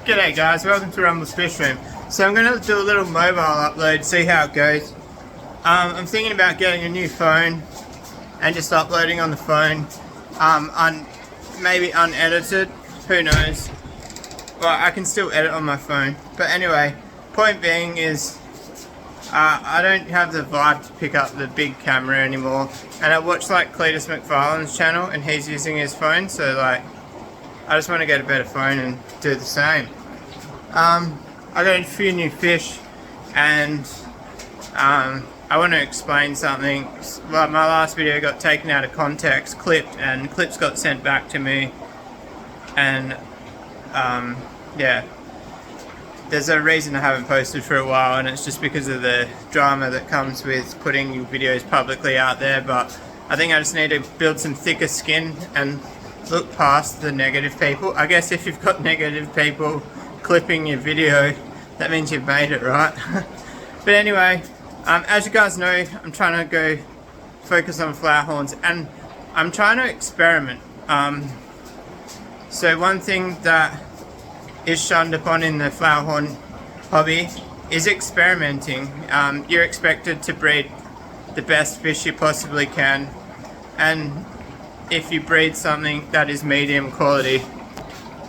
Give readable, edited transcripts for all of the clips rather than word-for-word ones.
G'day guys, welcome to Rumble's Fish Room. So I'm going to do a little mobile upload, see how it goes. I'm thinking about getting a new phone and just uploading on the phone, maybe unedited, who knows. Well, I can still edit on my phone. But anyway, point being is, I don't have the vibe to pick up the big camera anymore. And I watch like Cletus McFarlane's channel and he's using his phone, so like, I just want to get a better phone and do the same. I got a few new fish and I want to explain something. Well, my last video got taken out of context, clipped, and clips got sent back to me. And yeah, there's a reason I haven't posted for a while, and it's just because of the drama that comes with putting videos publicly out there. But I think I just need to build some thicker skin and look past the negative people. I guess if you've got negative people clipping your video, that means you've made it, right? But anyway, as you guys know, I'm trying to go focus on flowerhorns and I'm trying to experiment. So one thing that is shunned upon in the flowerhorn hobby is experimenting. You're expected to breed the best fish you possibly can, and if you breed something that is medium quality,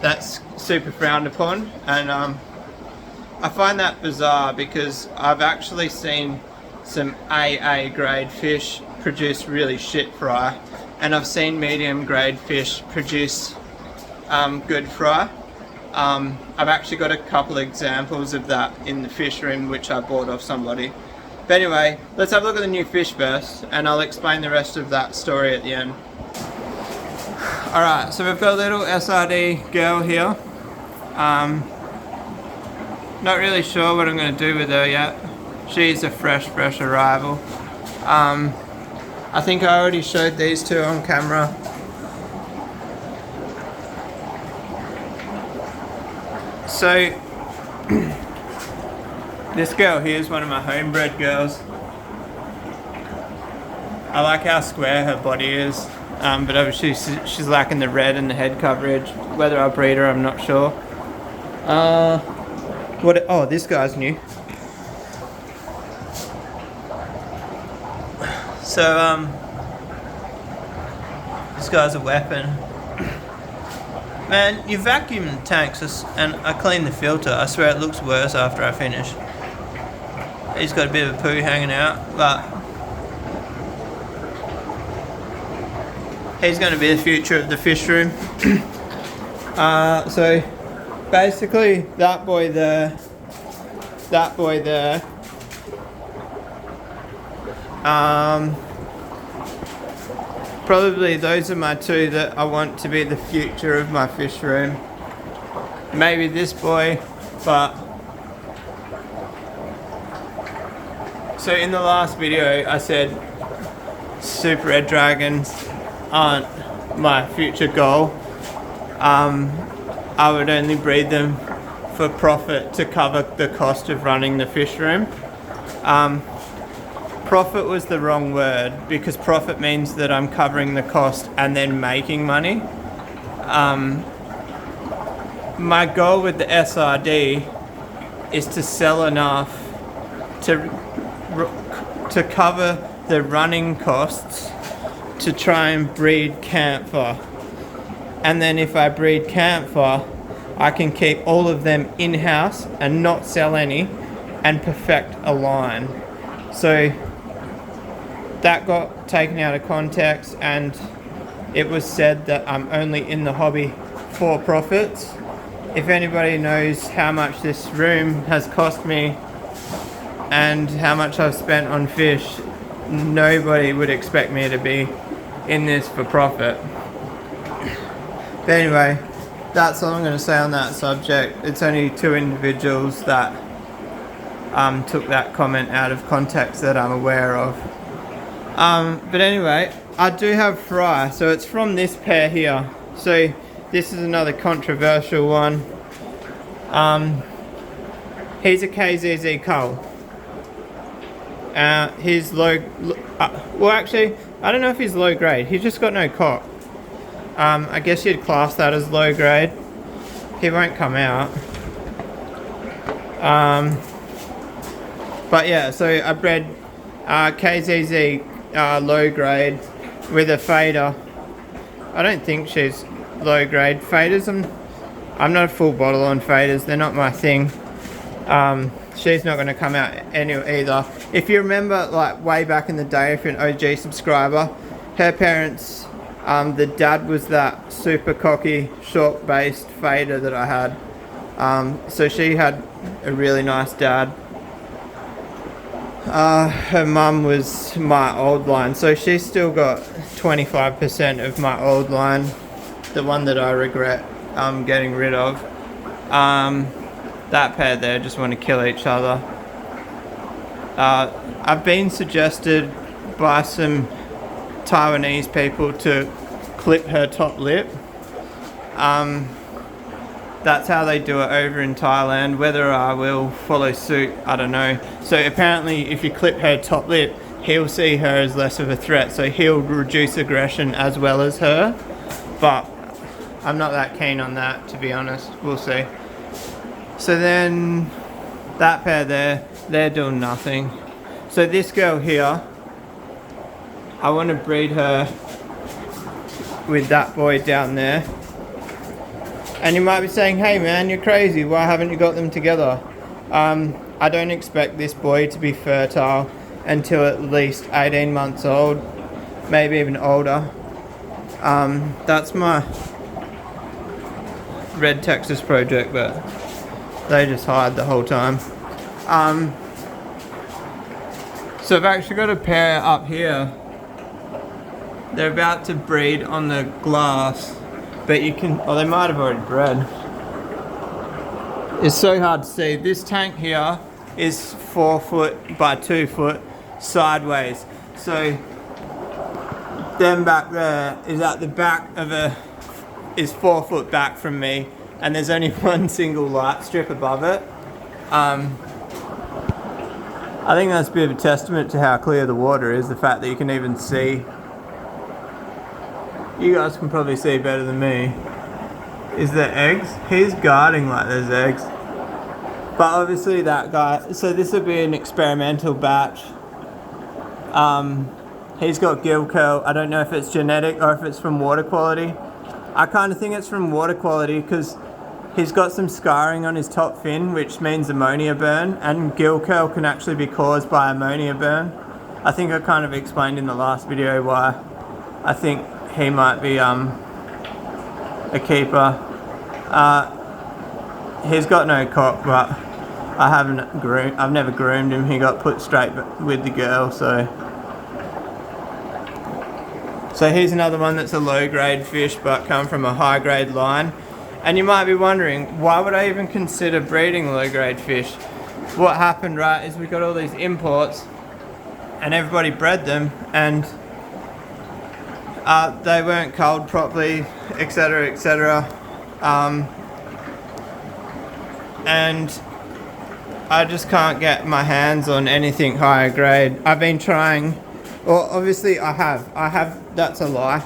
that's super frowned upon. And I find that bizarre because I've actually seen some AA grade fish produce really shit fry, and I've seen medium grade fish produce good fry. I've actually got a couple examples of that in the fish room which I bought off somebody. But anyway, let's have a look at the new fish first and I'll explain the rest of that story at the end. Alright, so we've got a little SRD girl here. Not really sure what I'm going to do with her yet. She's a fresh arrival. I think I already showed these two on camera. So, this girl here is one of my homebred girls. I like how square her body is, but obviously she's lacking the red and the head coverage. Whether I breed her, I'm not sure. Oh, this guy's new. So, this guy's a weapon. Man, you vacuum the tanks and I clean the filter. I swear it looks worse after I finish. He's got a bit of a poo hanging out, but he's going to be the future of the fish room. So basically that boy there, probably those are my two that I want to be the future of my fish room. Maybe this boy, but... So in the last video I said super red dragons aren't my future goal. I would only breed them for profit to cover the cost of running the fish room. Profit was the wrong word, because profit means that I'm covering the cost and then making money. My goal with the SRD is to sell enough to cover the running costs to try and breed camphor. And then if I breed camphor, I can keep all of them in-house and not sell any and perfect a line. So that got taken out of context and it was said that I'm only in the hobby for profits. If anybody knows how much this room has cost me and how much I've spent on fish, nobody would expect me to be in this for profit. But anyway, that's all I'm going to say on that subject. It's only two individuals that took that comment out of context that I'm aware of. But anyway, I do have fry, so it's from this pair here. So this is another controversial one. He's a KZZ cull. He's low, well actually, I don't know if he's low grade. He's just got no cock. I guess you'd class that as low grade. He won't come out. But yeah, so I bred KZZ low grade with a fader. I don't think she's low grade. Faders, I'm not a full bottle on faders, they're not my thing. She's not going to come out anyway either. If you remember, like way back in the day, if you're an OG subscriber, her parents, the dad was that super cocky short based fader that I had. So she had a really nice dad. Her mum was my old line, so she's still got 25% of my old line, the one that I regret getting rid of. That pair there just want to kill each other. I've been suggested by some Taiwanese people to clip her top lip. That's how they do it over in Thailand. Whether I will follow suit, I don't know. So apparently if you clip her top lip, he'll see her as less of a threat, so he'll reduce aggression as well as her. But I'm not that keen on that, to be honest. We'll see. So then that pair there, they're doing nothing. So this girl here, I want to breed her with that boy down there. And you might be saying, hey man, you're crazy, why haven't you got them together? I don't expect this boy to be fertile until at least 18 months old, maybe even older. That's my Red Texas project, but they just hide the whole time. So I've actually got a pair up here. They're about to breed on the glass, but you can, oh, they might have already bred. It's so hard to see. This tank here is 4 foot by 2 foot sideways. So them back there is at the back of is 4 foot back from me, and there's only one single light strip above it. I think that's a bit of a testament to how clear the water is, the fact that you can even see. You guys can probably see better than me. Is there eggs? He's guarding like there's eggs. But obviously that guy, so this will be an experimental batch. He's got gill curl. I don't know if it's genetic or if it's from water quality. I kind of think it's from water quality because he's got some scarring on his top fin, which means ammonia burn, and gill curl can actually be caused by ammonia burn. I think I kind of explained in the last video why I think he might be a keeper. He's got no cock, but I've never groomed him. He got put straight with the girl, so he's another one that's a low grade fish but come from a high grade line. And you might be wondering, why would I even consider breeding low grade fish? What happened, right, is we got all these imports and everybody bred them, and they weren't culled properly, etc, etc. And I just can't get my hands on anything higher grade. I've been trying, well obviously I have, that's a lie.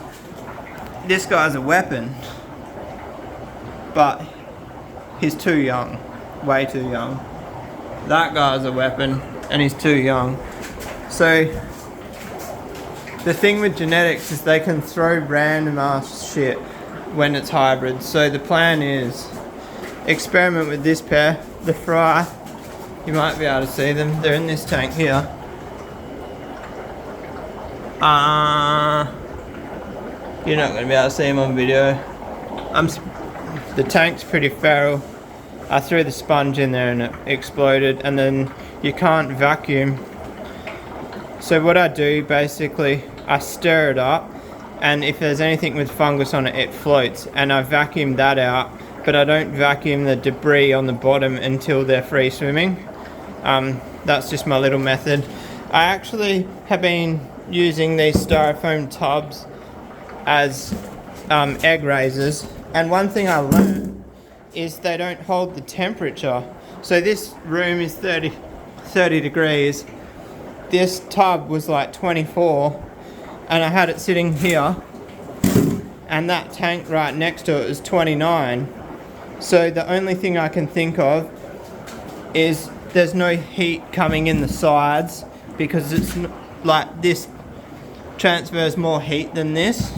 This guy's a weapon, but he's too young, way too young. That guy's a weapon and he's too young. So the thing with genetics is they can throw random ass shit when it's hybrid. So the plan is experiment with this pair, the fry. You might be able to see them. They're in this tank here. You're not going to be able to see them on video. The tank's pretty feral. I threw the sponge in there and it exploded, and then you can't vacuum. So what I do basically, I stir it up, and if there's anything with fungus on it, it floats, and I vacuum that out, but I don't vacuum the debris on the bottom until they're free swimming. That's just my little method. I actually have been using these styrofoam tubs as egg raisers, and one thing I learned is they don't hold the temperature. So this room is 30 degrees. This tub was like 24, and I had it sitting here, and that tank right next to it is 29. So the only thing I can think of is there's no heat coming in the sides because it's like this transfers more heat than this,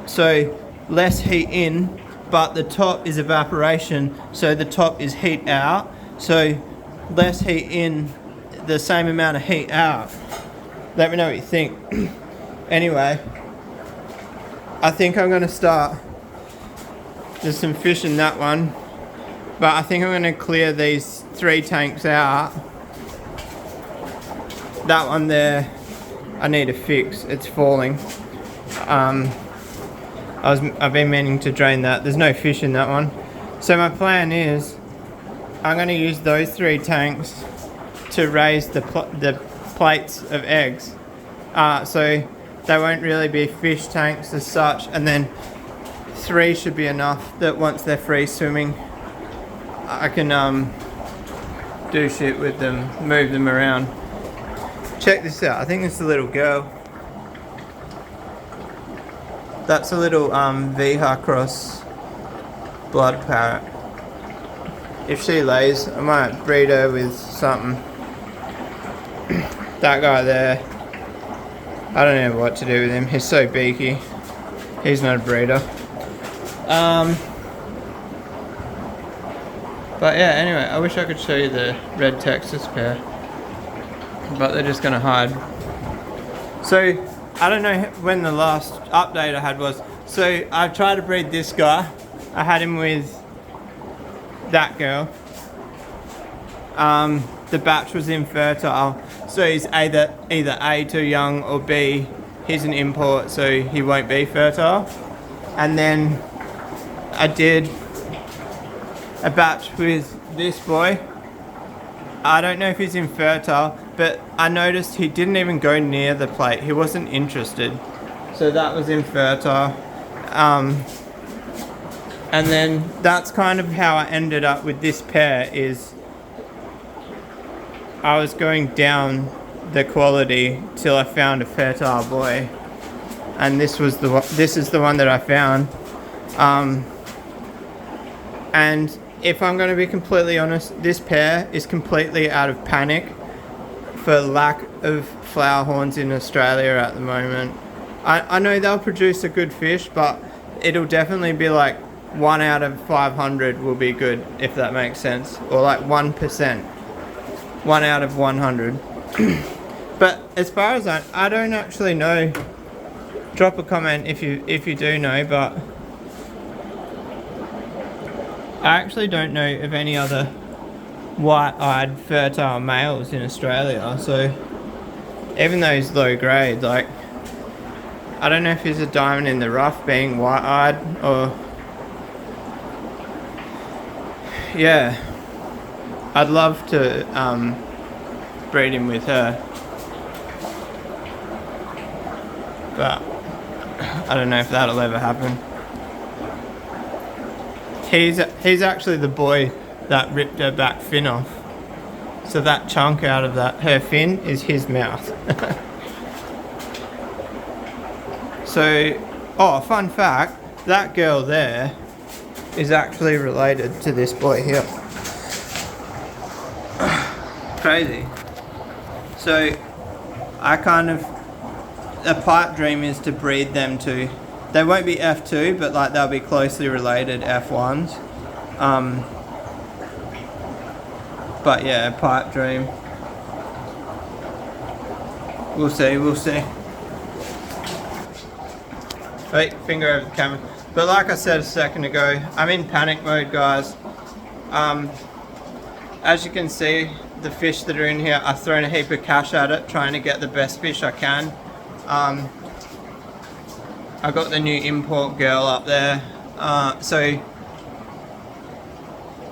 so less heat in, but the top is evaporation, so the top is heat out, so less heat in, the same amount of heat out. Let me know what you think. Anyway, I think I'm gonna start. There's some fish in that one, but I think I'm gonna clear these 3 tanks out. That one there, I need to fix. It's falling. I've been meaning to drain that. There's no fish in that one. So my plan is, I'm gonna use those 3 tanks to raise the plates of eggs. So they won't really be fish tanks as such, and then 3 should be enough that once they're free swimming, I can do shit with them, move them around. Check this out. I think it's a little girl. That's a little Viha cross blood parrot. If she lays, I might breed her with something. That guy there, I don't know what to do with him. He's so beaky. He's not a breeder. But yeah, anyway, I wish I could show you the red Texas pair, but they're just gonna hide. So I don't know when the last update I had was. So I tried to breed this guy. I had him with that girl. The batch was infertile, so he's either A, too young, or B, he's an import, so he won't be fertile. And then I did a batch with this boy. I don't know if he's infertile, but I noticed he didn't even go near the plate. He wasn't interested. So that was infertile. And then that's kind of how I ended up with this pair, is I was going down the quality till I found a fertile boy. And this is the one that I found. And if I'm going to be completely honest, this pair is completely out of panic for lack of flowerhorns in Australia at the moment. I know they'll produce a good fish, but it'll definitely be like 1 out of 500 will be good, if that makes sense, or like 1%, 1 out of 100. But as far as I don't actually know. Drop a comment if you do know, but I actually don't know of any other white-eyed fertile males in Australia. So even though he's low grade, like, I don't know if he's a diamond in the rough being white-eyed, or yeah, I'd love to breed him with her, but I don't know if that'll ever happen. He's actually the boy that ripped her back fin off. So that chunk out of her fin is his mouth. So, fun fact, that girl there is actually related to this boy here. Crazy. So, a pipe dream is to breed them to, they won't be F2, but like they'll be closely related F1s. But yeah, pipe dream. We'll see. Wait, finger over the camera. But like I said a second ago, I'm in panic mode, guys. As you can see, the fish that are in here, I've thrown a heap of cash at it, trying to get the best fish I can. I got the new import girl up there, so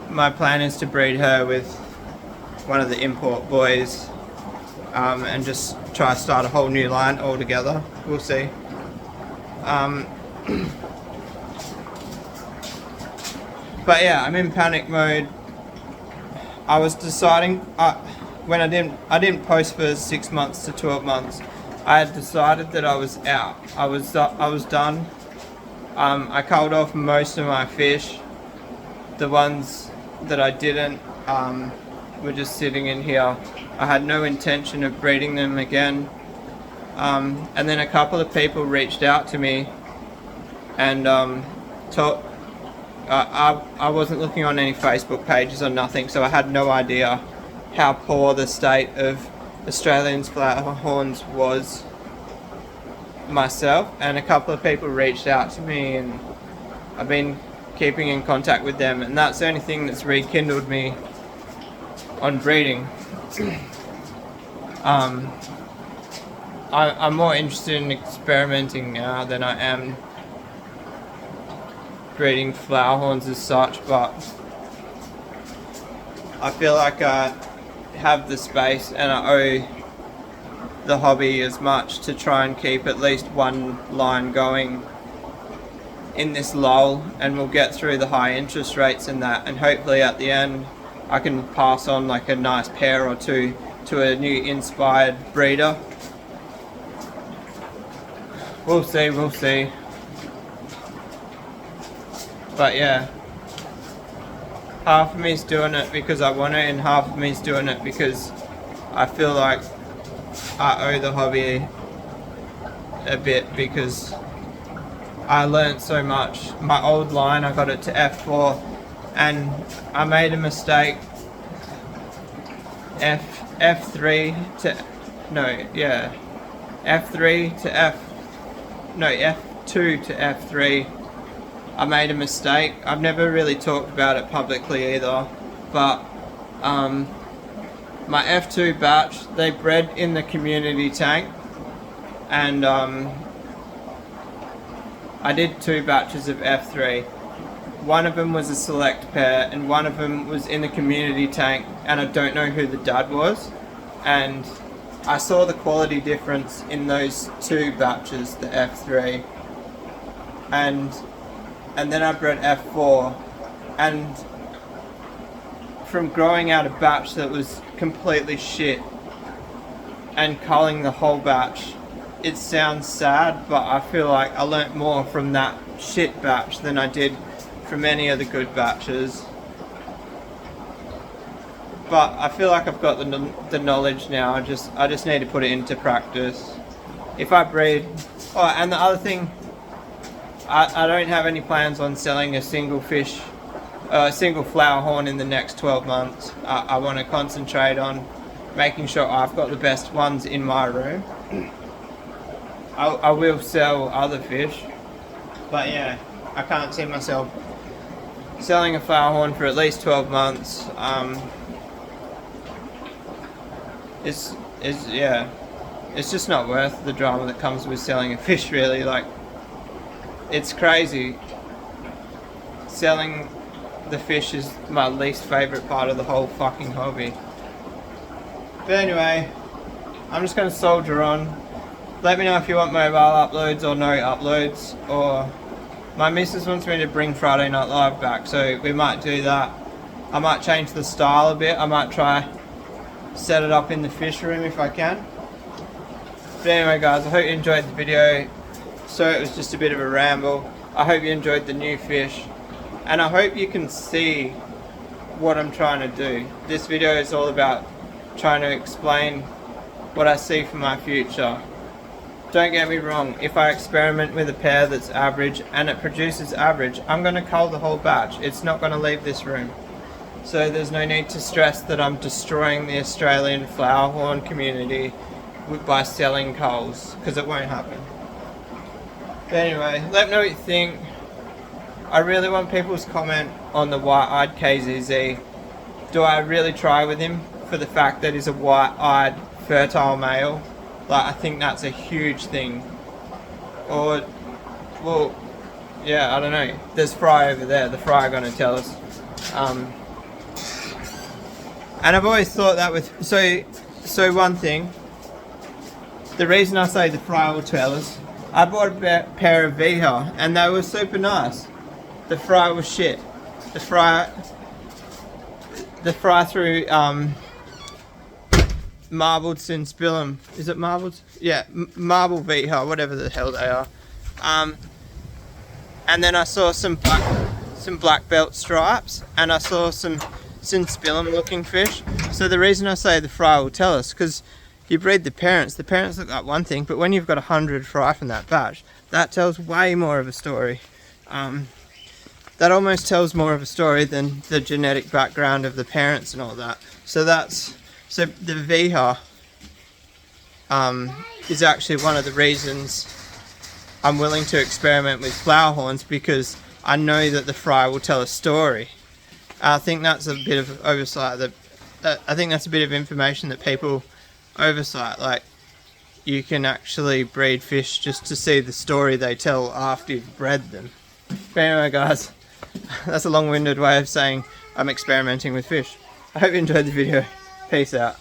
my plan is to breed her with one of the import boys, and just try to start a whole new line altogether. We'll see. But yeah, I'm in panic mode. I was deciding when I didn't post for 6 months to 12 months. I had decided that I was out. I was done. I culled off most of my fish. The ones that I didn't, were just sitting in here. I had no intention of breeding them again. And then a couple of people reached out to me and I wasn't looking on any Facebook pages or nothing, so I had no idea how poor the state of Australian flowerhorns was myself. And a couple of people reached out to me, and I've been keeping in contact with them, and that's the only thing that's rekindled me on breeding. I'm more interested in experimenting now than I am breeding flowerhorns as such, but I feel like I have the space and I owe the hobby as much to try and keep at least one line going in this lull, and we'll get through the high interest rates and that, and hopefully at the end I can pass on like a nice pair or two to a new inspired breeder. We'll see. But yeah, half of me's doing it because I want to, and half of me's doing it because I feel like I owe the hobby a bit, because I learnt so much. My old line, I got it to F4 and I made a mistake. F3 to F2 to F3. I made a mistake. I've never really talked about it publicly either, but my F2 batch, they bred in the community tank, and I did 2 batches of F3. One of them was a select pair and one of them was in the community tank, and I don't know who the dad was, and I saw the quality difference in those 2 batches, the F3, and then I bred F4, and from growing out a batch that was completely shit and culling the whole batch, it sounds sad, but I feel like I learnt more from that shit batch than I did from any of the good batches. But I feel like I've got the knowledge now. I just need to put it into practice. If I breed... Oh, and the other thing, I don't have any plans on selling a single flowerhorn in the next 12 months. I want to concentrate on making sure I've got the best ones in my room. I will sell other fish, but yeah, I can't see myself selling a flowerhorn for at least 12 months. It's just not worth the drama that comes with selling a fish, really. Like, it's crazy. Selling the fish is my least favourite part of the whole fucking hobby. But anyway, I'm just going to soldier on. Let me know if you want mobile uploads or no uploads, or my missus wants me to bring Friday Night Live back, so we might do that. I might change the style a bit. I might try set it up in the fish room if I can. But anyway guys, I hope you enjoyed the video. So it was just a bit of a ramble. I hope you enjoyed the new fish, and I hope you can see what I'm trying to do. This video is all about trying to explain what I see for my future. Don't get me wrong, if I experiment with a pair that's average and it produces average, I'm going to cull the whole batch. It's not going to leave this room. So there's no need to stress that I'm destroying the Australian flowerhorn community by selling culls, because it won't happen. But anyway, let me know what you think. I really want people's comment on the white-eyed KZZ. Do I really try with him for the fact that he's a white-eyed fertile male? Like, I think that's a huge thing. Or, well, yeah, I don't know. There's Fry over there. The Fry are going to tell us. And I've always thought that with... So one thing. The reason I say the Fry will tell us, I bought a pair of Viha, and they were super nice. The Fry was shit. The Fry through... marbled Sinspilum. Is it marbled? Yeah, marble Viha, whatever the hell they are. And then I saw some black belt stripes, and I saw some synspilum looking fish. So the reason I say the fry will tell us, because you breed the parents look like one thing, but when you've got 100 fry from that batch, that tells way more of a story. That almost tells more of a story than the genetic background of the parents and all that. So the Viha is actually one of the reasons I'm willing to experiment with flowerhorns, because I know that the fry will tell a story. I think that's a bit of oversight. I think that's a bit of information that people oversight. Like, you can actually breed fish just to see the story they tell after you've bred them. But anyway, guys, that's a long-winded way of saying I'm experimenting with fish. I hope you enjoyed the video. Peace out.